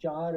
4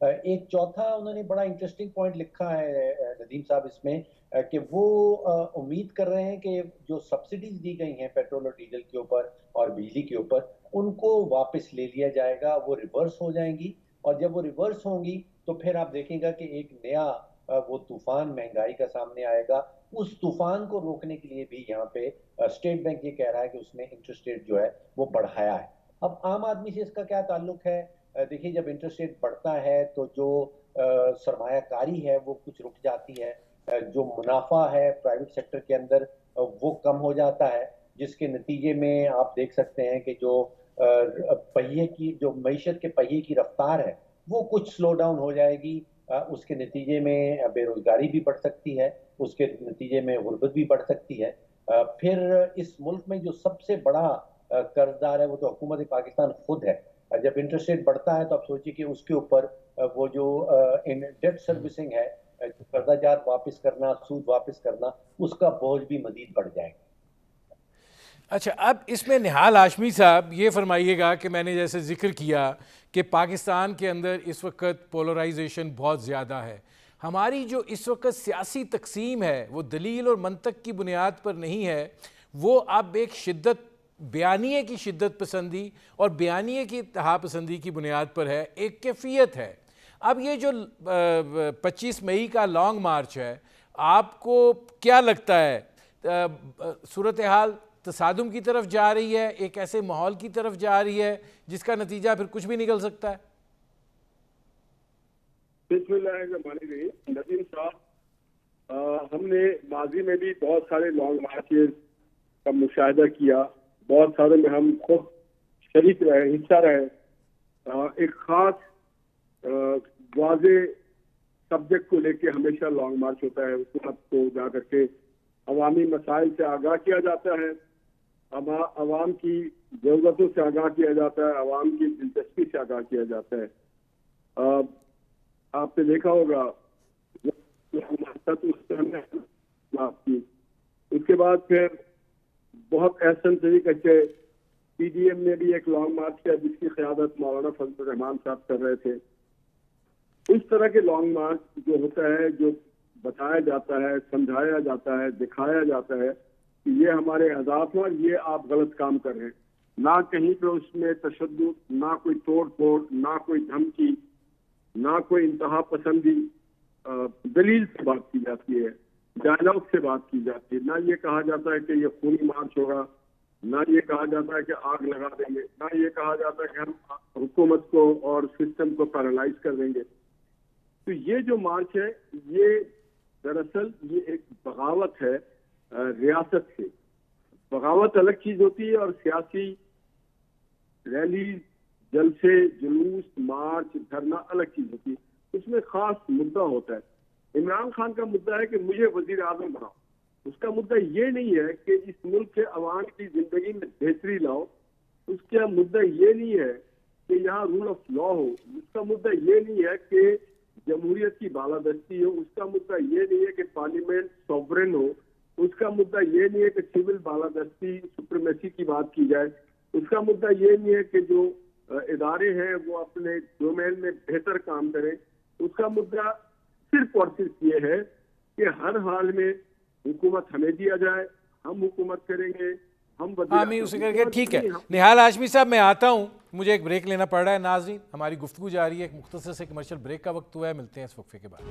ایک چوتھا انہوں نے بڑا انٹرسٹنگ پوائنٹ لکھا ہے ندیم صاحب اس میں کہ وہ امید کر رہے ہیں کہ جو سبسڈیز دی گئی ہیں پیٹرول اور ڈیزل کے اوپر اور بجلی کے اوپر ان کو واپس لے لیا جائے گا، وہ ریورس ہو جائیں گی، اور جب وہ ریورس ہوں گی تو پھر آپ دیکھیں گا کہ ایک نیا وہ طوفان مہنگائی کا سامنے آئے گا۔ اس طوفان کو روکنے کے لیے بھی یہاں پہ اسٹیٹ بینک یہ کہہ رہا ہے کہ اس نے انٹرسٹ ریٹ جو ہے وہ بڑھایا ہے۔ اب عام آدمی سے اس کا کیا تعلق ہے؟ دیکھیے جب انٹرسٹ ریٹ بڑھتا ہے تو جو سرمایہ کاری ہے وہ کچھ رک جاتی ہے، جو منافع ہے پرائیویٹ سیکٹر کے اندر وہ کم ہو جاتا ہے، جس کے نتیجے میں آپ دیکھ سکتے ہیں کہ جو پہیے کی جو معیشت کے پہیے کی رفتار ہے وہ کچھ سلو ڈاؤن ہو جائے گی۔ اس کے نتیجے میں بے روزگاری بھی بڑھ سکتی ہے، اس کے نتیجے میں غربت بھی بڑھ سکتی ہے۔ پھر اس ملک میں جو سب سے بڑا قرض دار ہے وہ تو حکومت پاکستان خود ہے۔ جب انٹرسٹ ریٹ بڑھتا ہے تو آپ سوچیے کہ اس کے اوپر وہ جو ڈیٹ سروسنگ ہے، قرضہ جات واپس کرنا، سود واپس کرنا، اس کا بوجھ بھی مزید بڑھ جائے گا۔ اچھا، اب اس میں نہال ہاشمی صاحب یہ فرمائیے گا کہ میں نے جیسے ذکر کیا کہ پاکستان کے اندر اس وقت پولرائزیشن بہت زیادہ ہے، ہماری جو اس وقت سیاسی تقسیم ہے وہ دلیل اور منطق کی بنیاد پر نہیں ہے، وہ اب ایک شدت بیانیے کی شدت پسندی اور بیانیے کی انتہا پسندی کی بنیاد پر ہے، ایک کیفیت ہے۔ اب یہ جو 25 مئی کا لانگ مارچ ہے، آپ کو کیا لگتا ہے صورتحال تصادم کی طرف جا رہی ہے، ایک ایسے ماحول کی طرف جا رہی ہے جس کا نتیجہ پھر کچھ بھی نکل سکتا ہے؟ بسم اللہ الرحمن الرحیم۔ ندیم صاحب، ہم نے ماضی میں بھی بہت سارے لانگ مارچز کا مشاہدہ کیا، بہت سارے میں ہم خود شریک رہے، حصہ رہے۔ ایک خاص واضح سبجیکٹ کو لے کے ہمیشہ لانگ مارچ ہوتا ہے، حکومت کو جا کر کے عوامی مسائل سے آگاہ کیا جاتا ہے، عوام کی ضرورتوں سے آگاہ کیا جاتا ہے، عوام کی دلچسپی سے آگاہ کیا جاتا ہے۔ آپ نے دیکھا ہوگا اس کے بعد پھر بہت احسن طریقے سے پی ڈی ایم نے بھی ایک لانگ مارچ کیا جس کی قیادت مولانا فضل الرحمان صاحب کر رہے تھے۔ اس طرح کے لانگ مارچ جو ہوتا ہے، جو بتایا جاتا ہے، سمجھایا جاتا ہے، دکھایا جاتا ہے کہ یہ ہمارے اہداف ہیں اور یہ آپ غلط کام کر رہے ہیں، نہ کہیں پہ اس میں تشدد، نہ کوئی توڑ پھوڑ، نہ کوئی دھمکی، نہ کوئی انتہا پسندی، دلیل سے بات کی جاتی ہے، ڈائلاگ سے بات کی جاتی ہے، نہ یہ کہا جاتا ہے کہ یہ خونی مارچ ہوگا، نہ یہ کہا جاتا ہے کہ آگ لگا دیں گے، نہ یہ کہا جاتا ہے کہ ہم حکومت کو اور سسٹم کو پیرالائز کر دیں گے۔ تو یہ جو مارچ ہے یہ دراصل یہ ایک بغاوت ہے ریاست سے۔ بغاوت الگ چیز ہوتی ہے اور سیاسی ریلی، جلسے، جلوس، مارچ، دھرنا الگ چیز ہوتی ہے۔ اس میں خاص مدعا ہوتا ہے۔ عمران خان کا مدعا ہے کہ مجھے وزیر اعظم بناؤ۔ اس کا مدعا یہ نہیں ہے کہ اس ملک کے عوام کی زندگی میں بہتری لاؤ، اس کا مدعا یہ نہیں ہے کہ یہاں رول آف لا ہو، اس کا مدعا یہ نہیں ہے کہ جمہوریت کی بالادستی ہو، اس کا مدعا یہ نہیں ہے کہ پارلیمنٹ سوورن ہو، اس کا مدعا یہ نہیں ہے کہ سول بالادستی سپریمیسی کی بات کی جائے، اس کا مدعا یہ نہیں ہے کہ جو ادارے ہیں وہ اپنے ڈومین میں بہتر کام کریں، اس کا مدعا صرف اور صرف یہ ہے کہ ہر حال میں حکومت ہمیں دیا جائے، ہم حکومت کریں گے، ہم آمین اسے کر کے۔ ٹھیک ہے نہال ہاشمی صاحب، میں آتا ہوں، مجھے ایک بریک لینا پڑ رہا ہے۔ ناظرین، ہماری گفتگو جاری ہے، ایک مختصر سے کمرشل بریک کا وقت ہوا ہے، ملتے ہیں اس وقفے کے بعد۔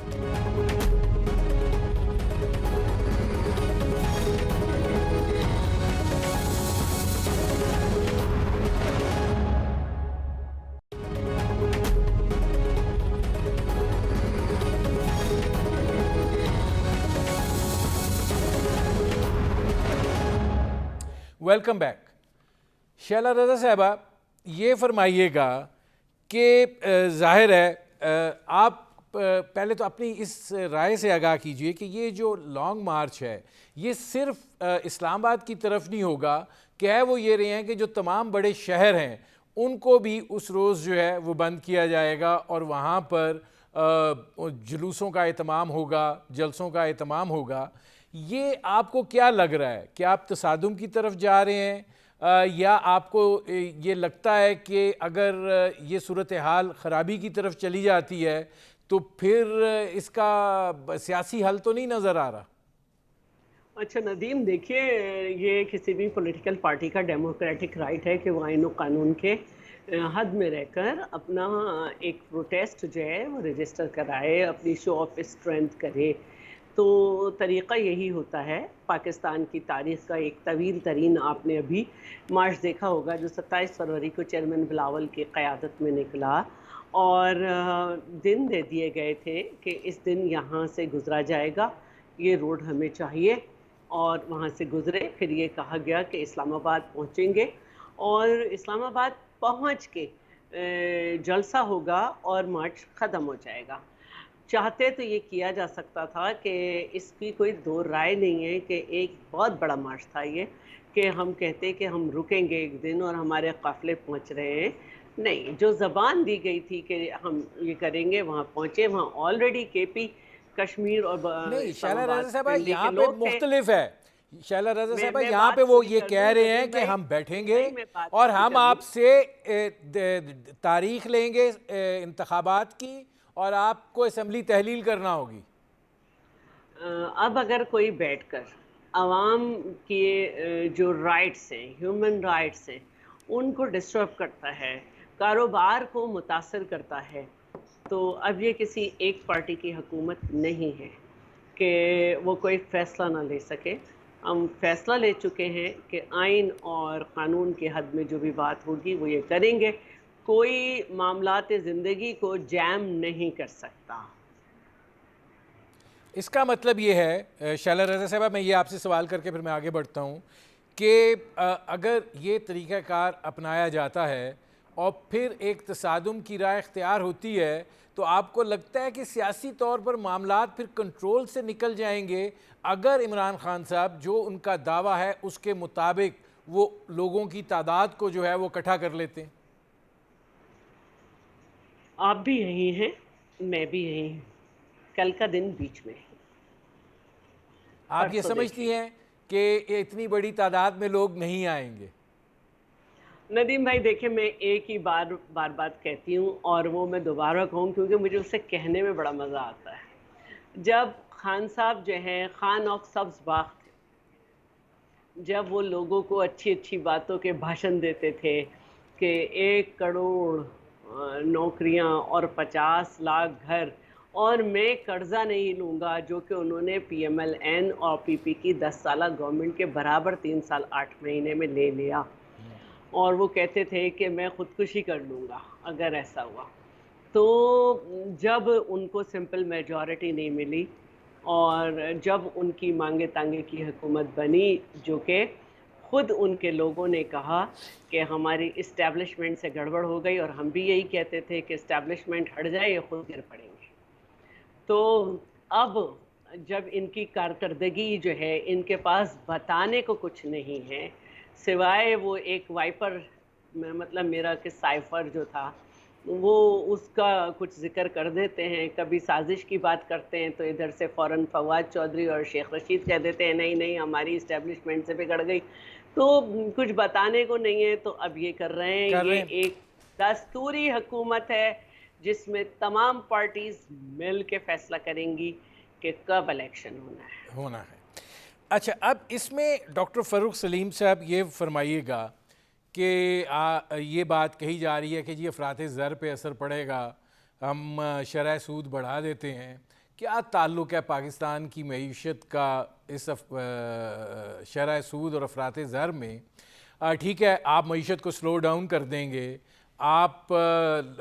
Welcome back. شیلا رضا صاحبہ، یہ فرمائیے گا کہ ظاہر ہے آپ پہلے تو اپنی اس رائے سے آگاہ کیجئے کہ یہ جو لانگ مارچ ہے یہ صرف اسلام آباد کی طرف نہیں ہوگا، کہہ وہ یہ رہے ہیں کہ جو تمام بڑے شہر ہیں ان کو بھی اس روز جو ہے وہ بند کیا جائے گا اور وہاں پر جلوسوں کا اہتمام ہوگا، جلسوں کا اہتمام ہوگا۔ یہ آپ کو کیا لگ رہا ہے کہ آپ تصادم کی طرف جا رہے ہیں؟ یا آپ کو یہ لگتا ہے کہ اگر یہ صورتحال خرابی کی طرف چلی جاتی ہے تو پھر اس کا سیاسی حل تو نہیں نظر آ رہا؟ اچھا ندیم، دیکھیے یہ کسی بھی پولیٹیکل پارٹی کا ڈیموکریٹک رائٹ ہے کہ وہ آئین و قانون کے حد میں رہ کر اپنا ایک پروٹیسٹ جو ہے وہ رجسٹر کرائے، اپنی شو آف اسٹرینتھ کرے. تو طریقہ یہی ہوتا ہے. پاکستان کی تاریخ کا ایک طویل ترین آپ نے ابھی مارچ دیکھا ہوگا جو 27 فروری کو چیئرمین بلاول کی قیادت میں نکلا، اور دن دے دیے گئے تھے کہ اس دن یہاں سے گزرا جائے گا، یہ روڈ ہمیں چاہیے، اور وہاں سے گزرے. پھر یہ کہا گیا کہ اسلام آباد پہنچیں گے، اور اسلام آباد پہنچ کے جلسہ ہوگا اور مارچ ختم ہو جائے گا. چاہتے تو یہ کیا جا سکتا تھا کہ اس کی کوئی دو رائے نہیں ہے کہ ایک بہت بڑا مارچ تھا یہ، کہ ہم کہتے کہ ہم رکیں گے ایک دن اور ہمارے قافلے پہنچ رہے ہیں. نہیں، جو زبان دی گئی تھی کہ ہم یہ کریں گے وہاں پہنچے. وہاں آلریڈی کے پی، کشمیر اور نہیں اسلام شیلہ آباد رضا صاحبہ پنڈی کے یہاں پہ لوگ تھے. مختلف ہے. شیلہ رضا صاحبہ میں یہاں بات پہ وہ پوری یہ کر کہہ دوں رہے ہیں ندیم کہ بھائی. ہم بیٹھیں گے نہیں، میں بات اور پوری ہم کر آپ لوں. سے تاریخ لیں گے انتخابات کی، اور آپ کو اسمبلی تحلیل کرنا ہوگی. اب اگر کوئی بیٹھ کر عوام کے جو رائٹس ہیں، ہیومن رائٹس ہیں، ان کو ڈسٹرب کرتا ہے، کاروبار کو متاثر کرتا ہے، تو اب یہ کسی ایک پارٹی کی حکومت نہیں ہے کہ وہ کوئی فیصلہ نہ لے سکے. ہم فیصلہ لے چکے ہیں کہ آئین اور قانون کے حد میں جو بھی بات ہوگی وہ یہ کریں گے. کوئی معاملات زندگی کو جیم نہیں کر سکتا. اس کا مطلب یہ ہے شیلہ رضا صاحبہ، میں یہ آپ سے سوال کر کے پھر میں آگے بڑھتا ہوں کہ اگر یہ طریقہ کار اپنایا جاتا ہے اور پھر ایک تصادم کی راہ اختیار ہوتی ہے، تو آپ کو لگتا ہے کہ سیاسی طور پر معاملات پھر کنٹرول سے نکل جائیں گے اگر عمران خان صاحب جو ان کا دعویٰ ہے اس کے مطابق وہ لوگوں کی تعداد کو جو ہے وہ اکٹھا کر لیتے ہیں؟ آپ بھی یہی ہیں، میں بھی یہی ہوں. کل کا دن بیچ میں ہے. آپ یہ پرسوں سمجھتی دیکھیں. ہیں کہ اتنی بڑی تعداد میں لوگ نہیں آئیں گے؟ ندیم بھائی دیکھیں، میں ایک ہی بار بات کہتی ہوں، اور وہ میں دوبارہ کہوں کیونکہ مجھے اسے کہنے میں بڑا مزہ آتا ہے. جب خان صاحب جو ہیں خان آف سبز باغ تھے، جب وہ لوگوں کو اچھی اچھی باتوں کے بھاشن دیتے تھے کہ 1 کروڑ نوکریاں اور 50 لاکھ گھر، اور میں قرضہ نہیں لوں گا، جو کہ انہوں نے پی ایم ایل این اور پی پی کی 10 سالہ گورنمنٹ کے برابر 3 سال 8 مہینے میں لے لیا. اور وہ کہتے تھے کہ میں خودکشی کر لوں گا اگر ایسا ہوا. تو جب ان کو سمپل میجورٹی نہیں ملی اور جب ان کی مانگے تانگے کی حکومت بنی، جو کہ خود ان کے لوگوں نے کہا کہ ہماری اسٹیبلشمنٹ سے گڑبڑ ہو گئی، اور ہم بھی یہی کہتے تھے کہ اسٹیبلشمنٹ ہٹ جائے یہ خود گر پڑیں گے. تو اب جب ان کی کارکردگی جو ہے، ان کے پاس بتانے کو کچھ نہیں ہے سوائے وہ ایک وائپر، مطلب میرا کہ سائفر جو تھا وہ اس کا کچھ ذکر کر دیتے ہیں. کبھی سازش کی بات کرتے ہیں تو ادھر سے فوراً فواد چودھری اور شیخ رشید کہہ دیتے ہیں نہیں نہیں ہماری اسٹیبلشمنٹ سے بگڑ گئی. تو کچھ بتانے کو نہیں ہے، تو اب یہ کر رہے ہیں. یہ ایک دستوری حکومت ہے جس میں تمام پارٹیز مل کے فیصلہ کریں گی کہ کب الیکشن ہونا ہے. اچھا، اب اس میں ڈاکٹر فاروق سلیم صاحب یہ فرمائیے گا کہ یہ بات کہی جا رہی ہے کہ جی افراط زر پہ اثر پڑے گا، ہم شرح سود بڑھا دیتے ہیں. کیا تعلق ہے پاکستان کی معیشت کا اس شرح سود اور افراط زر میں؟ ٹھیک ہے، آپ معیشت کو سلو ڈاؤن کر دیں گے، آپ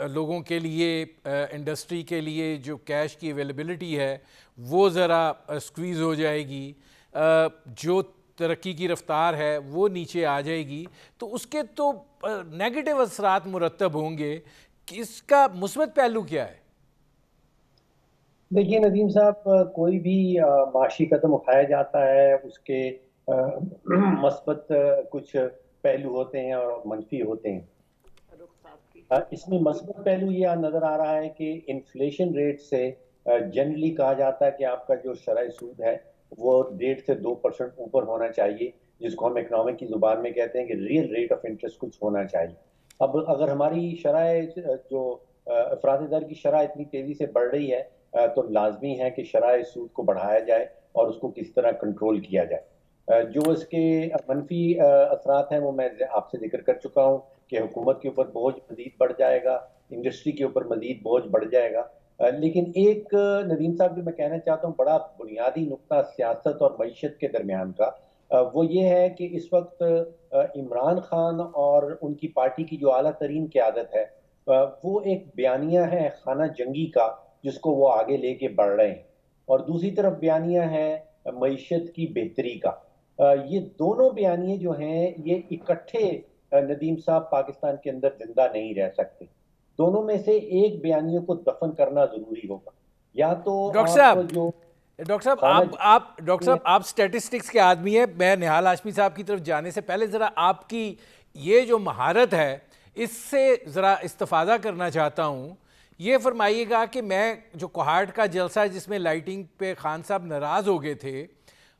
لوگوں کے لیے، انڈسٹری کے لیے جو کیش کی اویلیبلٹی ہے وہ ذرا سکویز ہو جائے گی، جو ترقی کی رفتار ہے وہ نیچے آ جائے گی، تو اس کے تو نیگیٹو اثرات مرتب ہوں گے. اس کا مثبت پہلو کیا ہے؟ دیکھیے ندیم صاحب، کوئی بھی معاشی قدم اٹھایا جاتا ہے اس کے مثبت کچھ پہلو ہوتے ہیں اور منفی ہوتے ہیں. اس میں مثبت پہلو یہ نظر آ رہا ہے کہ انفلیشن ریٹ سے جنرلی کہا جاتا ہے کہ آپ کا جو شرح سود ہے وہ 1.5 سے 2% اوپر ہونا چاہیے، جس کو ہم اکنامک کی زبان میں کہتے ہیں کہ ریئل ریٹ آف انٹرسٹ کچھ ہونا چاہیے. اب اگر ہماری شرح جو افراط زر کی شرح اتنی تیزی سے بڑھ رہی ہے تو لازمی ہے کہ شرح سود کو بڑھایا جائے اور اس کو کس طرح کنٹرول کیا جائے. جو اس کے منفی اثرات ہیں وہ میں آپ سے ذکر کر چکا ہوں کہ حکومت کے اوپر بوجھ مزید بڑھ جائے گا, انڈسٹری کے اوپر مزید بوجھ بڑھ جائے گا. لیکن ایک ندیم صاحب جو میں کہنا چاہتا ہوں بڑا بنیادی نقطہ سیاست اور معیشت کے درمیان کا, وہ یہ ہے کہ اس وقت عمران خان اور ان کی پارٹی کی جو اعلیٰ ترین قیادت ہے وہ ایک بیانیہ ہے خانہ جنگی کا جس کو وہ آگے لے کے بڑھ رہے ہیں, اور دوسری طرف بیانیہ ہے معیشت کی بہتری کا. یہ دونوں بیانیے جو ہیں یہ اکٹھے ندیم صاحب پاکستان کے اندر زندہ نہیں رہ سکتے. دونوں میں سے ایک بیانیوں کو دفن کرنا ضروری ہوگا. یا تو ڈاکٹر صاحب آپ سٹیٹسٹکس کے آدمی ہیں. میں نہال ہاشمی صاحب کی طرف جانے سے پہلے ذرا آپ کی یہ جو مہارت ہے اس سے ذرا استفادہ کرنا چاہتا ہوں. یہ فرمائیے گا کہ میں جو کوہاٹ کا جلسہ جس میں لائٹنگ پہ خان صاحب ناراض ہو گئے تھے,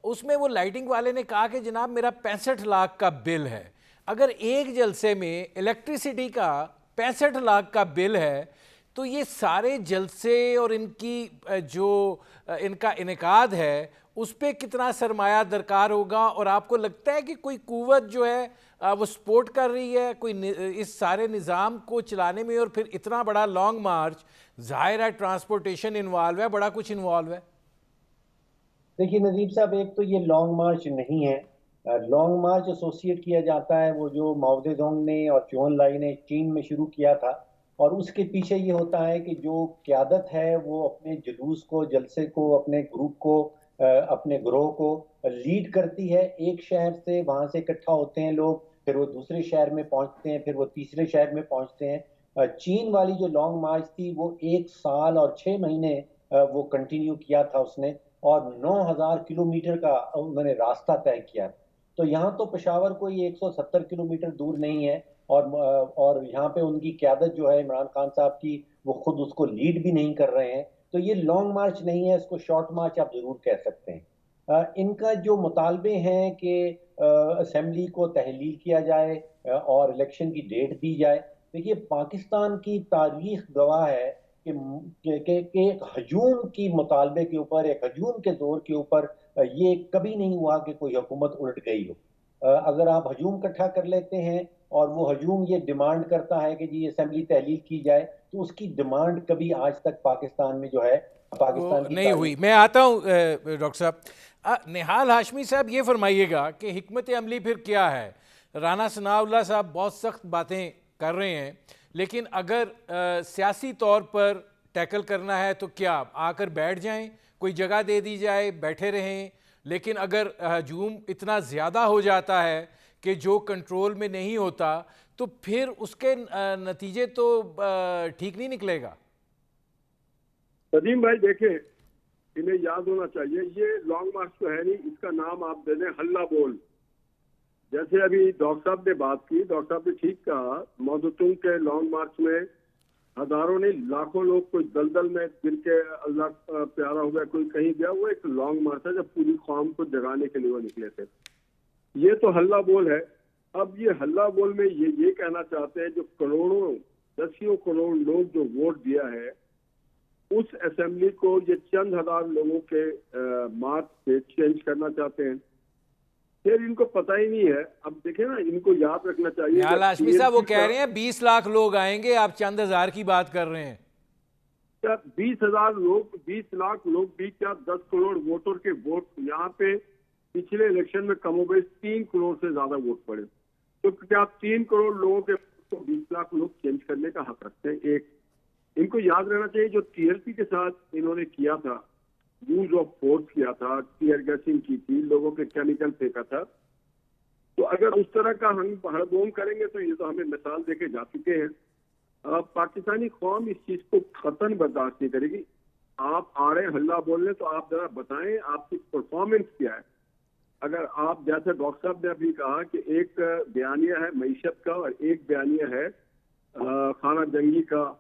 اس میں وہ لائٹنگ والے نے کہا کہ جناب میرا 65 لاکھ کا بل ہے. اگر ایک جلسے میں الیکٹریسٹی کا 65 لاکھ کا بل ہے تو یہ سارے جلسے اور ان کی جو ان کا انعقاد ہے اس پہ کتنا سرمایہ درکار ہوگا, اور آپ کو لگتا ہے کہ کوئی قوت جو ہے وہ سپورٹ کر رہی ہے کوئی اس سارے نظام کو چلانے میں؟ اور پھر اتنا بڑا لانگ مارچ, ظاہر ہے ٹرانسپورٹیشن انوالو ہے, بڑا کچھ انوالو ہے. دیکھیے ندیم صاحب, ایک تو یہ لانگ مارچ نہیں ہے. لانگ مارچ ایسوسیٹ کیا جاتا ہے وہ جو ماؤ زے دونگ نے اور چیون لائی نے چین میں شروع کیا تھا, اور اس کے پیچھے یہ ہوتا ہے کہ جو قیادت ہے وہ اپنے جلوس کو, جلسے کو, اپنے گروپ کو, اپنے گروہ کو لیڈ کرتی ہے. ایک شہر سے وہاں سے اکٹھا ہوتے ہیں لوگ, پھر وہ دوسرے شہر میں پہنچتے ہیں, پھر وہ تیسرے شہر میں پہنچتے ہیں. چین والی جو لانگ مارچ تھی وہ 1 سال اور 6 مہینے وہ کنٹینیو کیا تھا اس نے, اور 9000 کلومیٹر کا انہوں نے راستہ طے کیا. تو یہاں تو پشاور کوئی 170 کلومیٹر دور نہیں ہے, اور یہاں پہ ان کی قیادت جو ہے عمران خان صاحب کی وہ خود اس کو لیڈ بھی نہیں کر رہے ہیں. تو یہ لانگ مارچ نہیں ہے, اس کو شارٹ مارچ آپ ضرور کہہ سکتے ہیں. ان کا جو مطالبے ہیں کہ اسمبلی کو تحلیل کیا جائے اور الیکشن کی ڈیٹ دی جائے. دیکھیے پاکستان کی تاریخ گواہ ہے کہ ایک ہجوم کی مطالبے کے اوپر, ایک ہجوم کے زور کے اوپر یہ کبھی نہیں ہوا کہ کوئی حکومت الٹ گئی ہو. اگر آپ ہجوم اکٹھا کر لیتے ہیں اور وہ ہجوم یہ ڈیمانڈ کرتا ہے کہ جی اسمبلی تحلیل کی جائے, تو اس کی ڈیمانڈ کبھی آج تک پاکستان میں جو ہے پاکستان کی نہیں ہوئی. میں آتا ہوں ڈاکٹر صاحب. نہال ہاشمی صاحب یہ فرمائیے گا کہ حکمت عملی پھر کیا ہے؟ رانا ثناء اللہ صاحب بہت سخت باتیں کر رہے ہیں, لیکن اگر سیاسی طور پر ٹیکل کرنا ہے تو کیا آ کر بیٹھ جائیں, کوئی جگہ دے دی جائے, بیٹھے رہیں؟ لیکن اگر ہجوم اتنا زیادہ ہو جاتا ہے کہ جو کنٹرول میں نہیں ہوتا تو پھر اس کے نتیجے تو ٹھیک نہیں نکلے گا. ندیم بھائی دیکھیں, انہیں یاد ہونا چاہیے یہ لانگ مارچ تو ہے نہیں, اس کا نام آپ دے دیں ہلہ بول. جیسے ابھی ڈاکٹر صاحب نے بات کی, ڈاکٹر صاحب نے ٹھیک کہا, مودتنگ کے لانگ مارچ میں ہزاروں نہیں لاکھوں لوگ کوئی دلدل میں گر کے اللہ پیارا ہو گیا, کوئی کہیں گیا. وہ ایک لانگ مارچ ہے جب پوری قوم کو جگانے کے لیے وہ نکلے تھے. یہ تو ہلہ بول ہے. اب یہ ہلہ بول میں یہ کہنا چاہتے ہیں جو کروڑوں دسیوں کروڑ لوگ جو ووٹ دیا ہے اس اسمبلی کو یہ چند ہزار لوگوں کے مارچ سے چینج کرنا چاہتے ہیں. پھر ان کو پتہ ہی نہیں ہے. اب دیکھیں نا, ان کو یاد رکھنا چاہیے. نہال ہاشمی صاحب وہ کہہ رہے ہیں 20 لاکھ لوگ آئیں گے, آپ چند ہزار کی بات کر رہے ہیں. 20,000 لوگ, 20 لاکھ لوگ بھی کیا 10 کروڑ ووٹر کے ووٹ. یہاں پہ پچھلے الیکشن میں کم و بیش 3 کروڑ سے زیادہ ووٹ پڑے. تو کیا 3 کروڑ لوگوں کے 20 لاکھ لوگ چینج کرنے کا حق رکھتے ہیں؟ ایک ان کو یاد رہنا چاہیے جو TLP کے ساتھ انہوں نے کیا تھا, یوز آف فورس کیا تھا, ٹیئر گیسنگ کی تھی, لوگوں کے کیمیکل پھینکا تھا. تو اگر اس طرح کا ہم ہڑبوم کریں گے تو یہ تو ہمیں مثال دے کے جا چکے ہیں. پاکستانی قوم اس چیز کو قطعاً برداشت نہیں کرے گی. آپ آ رہے ہیں ہلہ بولنے, تو آپ ذرا بتائیں آپ کی پرفارمنس کیا ہے. اگر آپ جیسے ڈاکٹر صاحب نے ابھی کہا کہ ایک بیانیہ ہے معیشت کا اور ایک بیانیہ ہے خانہ جنگی کا,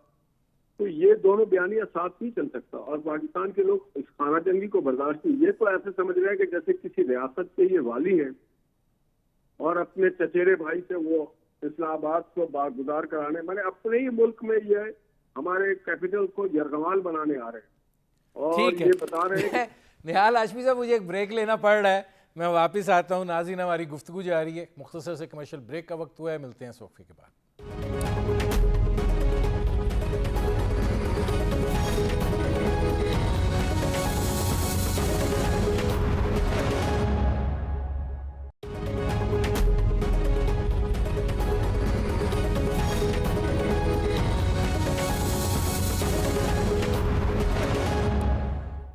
تو یہ دونوں بیانیہ ساتھ نہیں چل سکتا. اور پاکستان کے لوگ اس خانہ جنگی کو برداشت نہیں. یہ تو ایسے سمجھ رہے ہیں کہ جیسے کسی ریاست کے یہ والی ہیں, اور اپنے چچیرے بھائی سے وہ اسلام آباد کو باگزار کرانے، میں نے اپنے ہی ملک میں یہ ہمارے کیپٹل کو یرغمال بنانے آ رہے ہیں اور یہ بتا رہے ہیں. نہال ہاشمی صاحب مجھے ایک بریک لینا پڑ رہا ہے، میں واپس آتا ہوں. ناظرین ہماری گفتگو جاری ہے، مختصر سے کمرشل بریک کا وقت ہوا ہے، ملتے ہیں اس وقفے کے بعد.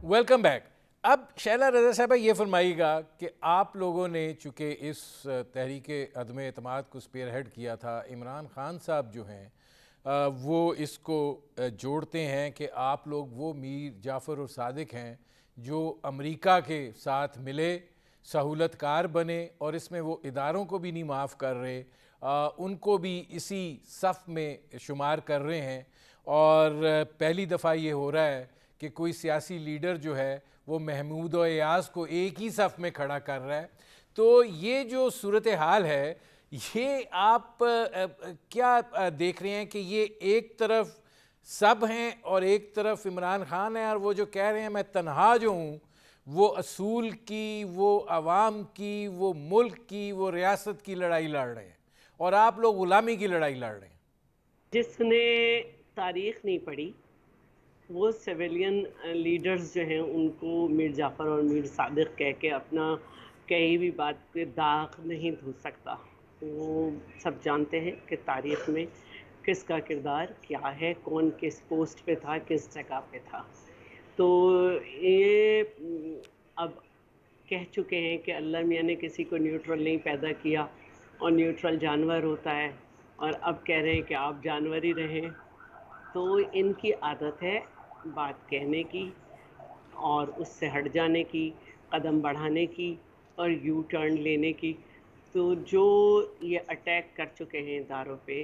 Welcome back. اب شیلہ رضا صاحبہ یہ فرمائیے گا کہ آپ لوگوں نے چونکہ اس تحریک عدم اعتماد کو اسپیئر ہیڈ کیا تھا، عمران خان صاحب جو ہیں وہ اس کو جوڑتے ہیں کہ آپ لوگ وہ میر جعفر اور صادق ہیں جو امریکہ کے ساتھ ملے، سہولت کار بنے، اور اس میں وہ اداروں کو بھی نہیں معاف کر رہے، ان کو بھی اسی صف میں شمار کر رہے ہیں. اور پہلی دفعہ یہ ہو رہا ہے کہ کوئی سیاسی لیڈر جو ہے وہ محمود و ایاز کو ایک ہی صف میں کھڑا کر رہا ہے. تو یہ جو صورتحال ہے، یہ آپ کیا دیکھ رہے ہیں کہ یہ ایک طرف سب ہیں اور ایک طرف عمران خان ہیں، اور وہ جو کہہ رہے ہیں میں تنہا جو ہوں، وہ اصول کی، وہ عوام کی، وہ ملک کی، وہ ریاست کی لڑائی لڑ رہے ہیں، اور آپ لوگ غلامی کی لڑائی لڑ رہے ہیں. جس نے تاریخ نہیں پڑھی وہ سویلین لیڈرز جو ہیں ان کو میر جعفر اور میر صادق کہہ کے اپنا کہیں بھی بات پہ داغ نہیں دھو سکتا. وہ سب جانتے ہیں کہ تاریخ میں کس کا کردار کیا ہے، کون کس پوسٹ پہ تھا، کس جگہ پہ تھا. تو یہ اب کہہ چکے ہیں کہ اللہ میاں نے کسی کو نیوٹرل نہیں پیدا کیا اور نیوٹرل جانور ہوتا ہے، اور اب کہہ رہے ہیں کہ آپ جانور ہی رہیں. تو ان کی عادت ہے بات کہنے کی اور اس سے ہٹ جانے کی، قدم بڑھانے کی اور یو ٹرن لینے کی. تو جو یہ اٹیک کر چکے ہیں اداروں پہ،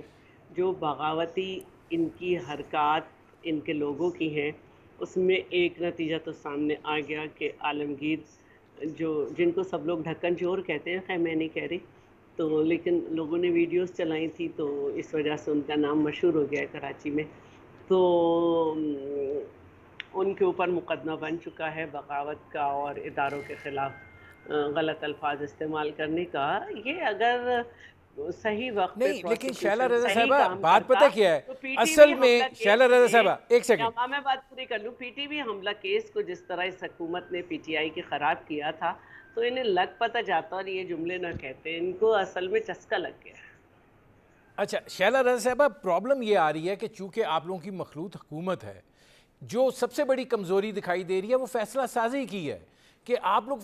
جو بغاوتی ان کی حرکات ان کے لوگوں کی ہیں، اس میں ایک نتیجہ تو سامنے آ گیا کہ عالمگیر جن کو سب لوگ ڈھکن چور کہتے ہیں، خیر میں نہیں کہہ رہی، تو لیکن لوگوں نے ویڈیوز چلائی تھی تو اس وجہ سے ان کا نام مشہور ہو گیا ہے کراچی میں. تو ان کے اوپر مقدمہ بن چکا ہے بغاوت کا اور اداروں کے خلاف غلط الفاظ استعمال کرنے کا. یہ اگر صحیح وقت پہ نہیں، لیکن شیلہ پروسیکیوشن رضا صحیح صاحبہ کام بات کرتا پتہ کیا ہے تو پی ٹی اصل وی میں، حملہ شیلہ رضا صاحبہ ایک سیکنڈ میں بات پوری کر لوں. پی ٹی وی حملہ کیس کو جس طرح اس حکومت نے پی ٹی آئی کی خراب کیا تھا تو انہیں لگ پتہ جاتا اور یہ جملے نہ کہتے، ان کو اصل میں چسکا لگ گیا. اچھا شیلہ رضا صاحبہ، پرابلم یہ آ رہی ہے کہ چونکہ آپ لوگوں کی مخلوط حکومت ہے، جو سب سے بڑی کمزوری دکھائی دے رہی ہے وہ فیصلہ سازی کی ہے کہ آپ لوگ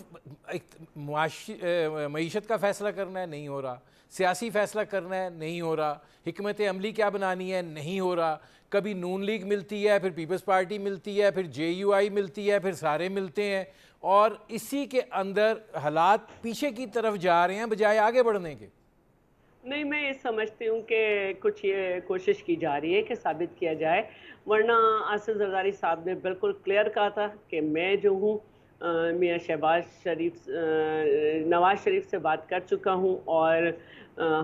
معیشت کا فیصلہ کرنا ہے، نہیں ہو رہا، سیاسی فیصلہ کرنا ہے، نہیں ہو رہا، حکمت عملی کیا بنانی ہے، نہیں ہو رہا. کبھی نون لیگ ملتی ہے، پھر پیپلز پارٹی ملتی ہے، پھر جے یو آئی ملتی ہے، پھر سارے ملتے ہیں، اور اسی کے اندر حالات پیچھے کی طرف جا رہے ہیں بجائے آگے بڑھنے کے. نہیں، میں یہ سمجھتی ہوں کہ کچھ یہ کوشش کی جا رہی ہے کہ ثابت کیا جائے، ورنہ آصف زرداری صاحب نے بالکل کلیئر کہا تھا کہ میں جو ہوں میاں نواز شریف سے بات کر چکا ہوں اور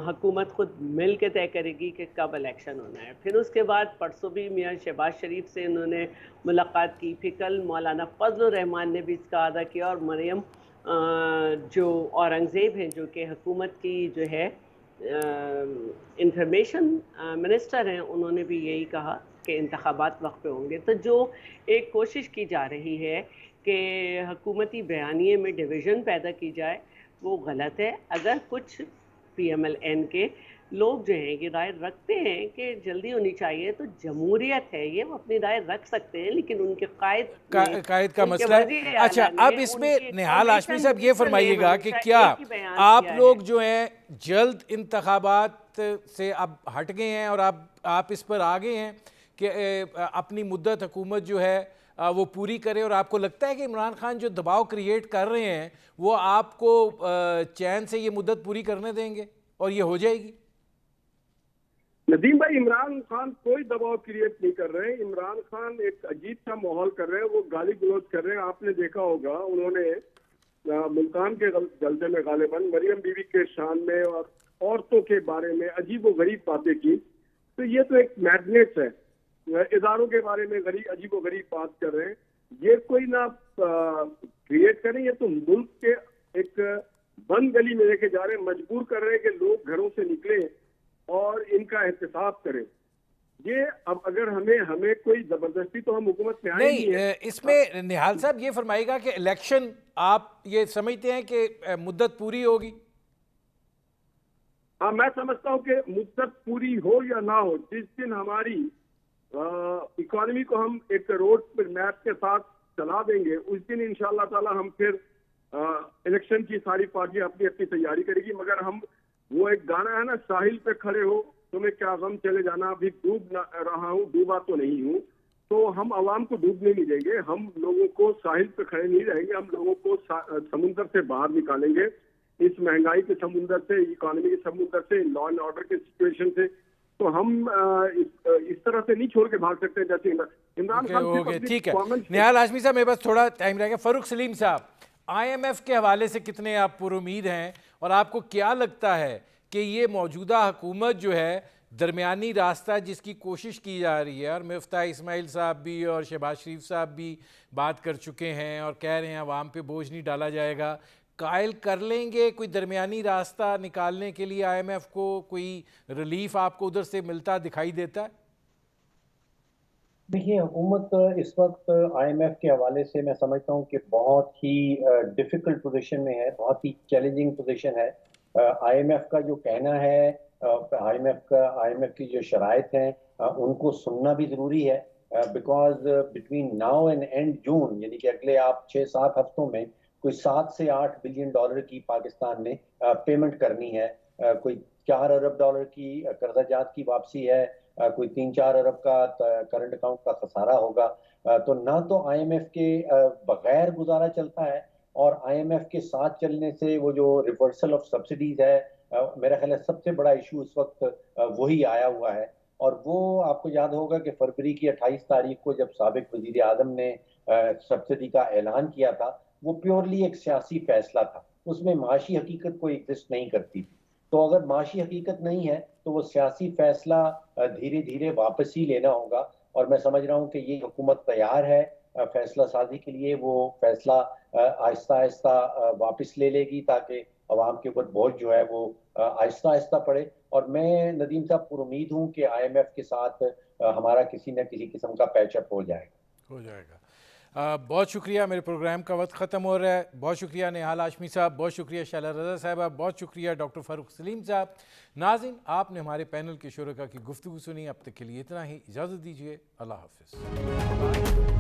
حکومت خود مل کے طے کرے گی کہ کب الیکشن ہونا ہے. پھر اس کے بعد پرسوں بھی میاں شہباز شریف سے انہوں نے ملاقات کی، پھر کل مولانا فضل الرحمان نے بھی اس کا اعادہ کیا، اور مریم جو اورنگزیب ہیں جو کہ حکومت کی جو ہے انفارمیشن منسٹر ہیں، انہوں نے بھی یہی کہا کہ انتخابات وقت پہ ہوں گے. تو جو ایک کوشش کی جا رہی ہے کہ حکومتی بیانیے میں ڈویژن پیدا کی جائے، وہ غلط ہے. اگر کچھ پی ایم ایل این کے لوگ جو ہیں یہ رائے رکھتے ہیں کہ جلدی ہونی چاہیے، تو جمہوریت ہے یہ، وہ اپنی رائے رکھ سکتے ہیں، لیکن ان کے قائد کا مسئلہ ہے. اچھا اب اس میں نہال ہاشمی صاحب یہ فرمائیے گا کہ کیا آپ لوگ جو ہیں جلد انتخابات سے اب ہٹ گئے ہیں اور آپ اس پر آ گئے ہیں کہ اپنی مدت حکومت جو ہے وہ پوری کرے، اور آپ کو لگتا ہے کہ عمران خان جو دباؤ کریٹ کر رہے ہیں وہ آپ کو چین سے یہ مدت پوری کرنے دیں گے اور یہ ہو جائے گی؟ ندیم بھائی، عمران خان کوئی دباؤ کریٹ نہیں کر رہے ہیں. عمران خان ایک عجیب سا ماحول کر رہے ہیں، وہ گالی گلوچ کر رہے ہیں. آپ نے دیکھا ہوگا انہوں نے ملتان کے جلسے میں غالباً مریم بیوی کے شان میں اور عورتوں کے بارے میں عجیب و غریب باتیں کی. تو یہ تو ایک میڈنیس ہے. اداروں کے بارے میں عجیب و غریب بات کر رہے ہیں. یہ کوئی نہ کریٹ کریں, یہ تو ملک کے ایک بند گلی میں لے کے جا رہے ہیں, مجبور کر رہے ہیں کہ لوگ گھروں سے نکلیں اور ان کا احتساب کریں. یہ اب اگر ہمیں کوئی زبردستی تو ہم حکومت میں آئے نہیں ہے. اس میں نہال صاحب یہ فرمائے گا کہ الیکشن آپ یہ سمجھتے ہیں کہ مدت پوری ہوگی؟ ہاں, میں سمجھتا ہوں کہ مدت پوری ہو یا نہ ہو, جس دن ہماری اکانومی کو ہم ایک روڈ پر میپ کے ساتھ چلا دیں گے, اس دن انشاءاللہ تعالی ہم پھر الیکشن کی ساری پارٹیاں اپنی اپنی تیاری کرے گی. مگر ہم وہ ایک گانا ہے نا, ساحل پہ کھڑے ہو تمہیں کیا غم چلے جانا, ابھی ڈوب رہا ہوں ڈوبا تو نہیں ہوں. تو ہم عوام کو ڈوبنے نہیں دیں گے, ہم لوگوں کو ساحل پہ کھڑے نہیں رہیں گے, ہم لوگوں کو سمندر سے باہر نکالیں گے, اس مہنگائی کے سمندر سے, اکانومی کے سمندر سے, لا اینڈ آرڈر کے سچویشن سے. تو ہم اس طرح سے نہیں چھوڑ کے بھاگ سکتے جیسے عمران خان. ٹھیک ہے نہال ہاشمی صاحب, میرے پاس تھوڑا ٹائم رہے گا. فاروق سلیم صاحب, آئی ایم ایف کے حوالے سے کتنے آپ پر امید ہیں, اور آپ کو کیا لگتا ہے کہ یہ موجودہ حکومت جو ہے درمیانی راستہ جس کی کوشش کی جا رہی ہے, اور مفتاح اسماعیل صاحب بھی اور شہباز شریف صاحب بھی بات کر چکے ہیں اور کہہ رہے ہیں عوام پہ بوجھ نہیں ڈالا جائے گا, قائل کر لیں گے کوئی درمیانی راستہ نکالنے کے لیے آئی ایم ایف کو؟ کوئی ریلیف آپ کو ادھر سے ملتا دکھائی دیتا ہے؟ دیکھیے, حکومت اس وقت آئی ایم ایف کے حوالے سے میں سمجھتا ہوں کہ بہت ہی ڈیفیکلٹ پوزیشن میں ہے, بہت ہی چیلنجنگ پوزیشن ہے. آئی ایم ایف کا جو کہنا ہے, آئی ایم ایف کی جو شرائط ہیں ان کو سننا بھی ضروری ہے, because between now and end June, یعنی کہ اگلے آپ 6-7 ہفتوں میں کوئی 7 سے 8 بلین ڈالر کی پاکستان نے پیمنٹ کرنی ہے, کوئی 4 ارب ڈالر کی قرضہ جات کی واپسی ہے, کوئی 3-4 ارب کا کرنٹ اکاؤنٹ کا خسارہ ہوگا. تو نہ تو آئی ایم ایف کے بغیر گزارا چلتا ہے, اور آئی ایم ایف کے ساتھ چلنے سے وہ جو ریورسل آف سبسڈیز ہے, میرا خیال ہے سب سے بڑا ایشو اس وقت وہی آیا ہوا ہے. اور وہ آپ کو یاد ہوگا کہ فروری کی 28 تاریخ کو جب سابق وزیر اعظم نے سبسڈی کا اعلان کیا تھا, وہ پیورلی ایک سیاسی فیصلہ تھا, اس میں معاشی حقیقت کوئی ایگزسٹ نہیں کرتی تھی. تو اگر معاشی حقیقت نہیں ہے تو وہ سیاسی فیصلہ دھیرے دھیرے واپس ہی لینا ہوگا, اور میں سمجھ رہا ہوں کہ یہ حکومت تیار ہے فیصلہ سازی کے لیے. وہ فیصلہ آہستہ آہستہ واپس لے لے گی تاکہ عوام کے اوپر بوجھ جو ہے وہ آہستہ آہستہ پڑے. اور میں ندیم صاحب پر امید ہوں کہ آئی ایم ایف کے ساتھ ہمارا کسی نہ کسی قسم کا پیچ اپ ہو جائے گا. بہت شکریہ, میرے پروگرام کا وقت ختم ہو رہا ہے. بہت شکریہ نہال ہاشمی صاحب, بہت شکریہ شعلہ رضا صاحبہ, بہت شکریہ ڈاکٹر فاروق سلیم صاحب. ناظرین, آپ نے ہمارے پینل کے شرکاء کی گفتگو سنی. اب تک کے لیے اتنا ہی, اجازت دیجیے, اللہ حافظ.